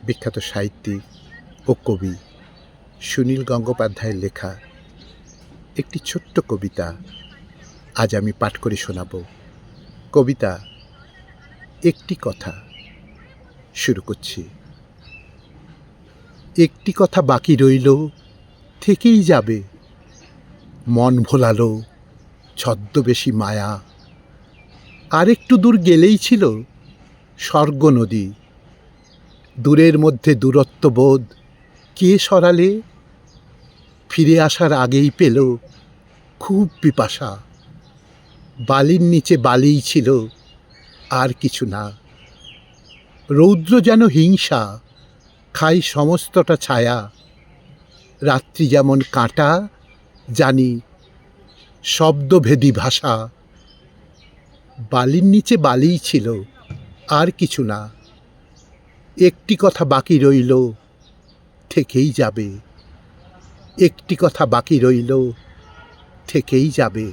বিখ্যাত সাহিত্যিক ও কবি সুনীল গঙ্গোপাধ্যায়ের লেখা একটি ছোট্ট কবিতা আজ আমি পাঠ করে শোনাব। কবিতা একটি কথা। শুরু করছি। একটি কথা বাকি রইল, থেকেই যাবে, মন ভোলালো ছদ্মবেশী মায়া। আর একটু দূর গেলেই ছিল স্বর্গ নদী। দূরের মধ্যে দূরত্ব বোধ কে সরালে, ফিরে আসার আগেই পেল খুব পিপাসা। বালির নিচে বালিই ছিল, আর কিছু না। রৌদ্র যেন হিংসা, খাই সমস্তটা ছায়া। রাত্রি যেমন কাঁটা, জানি শব্দভেদী ভাষা। বালির নিচে বালিই ছিল, আর কিছু না। একটি কথা বাকি রইল, থেকেই যাবে। একটি কথা বাকি রইল, থেকেই যাবে।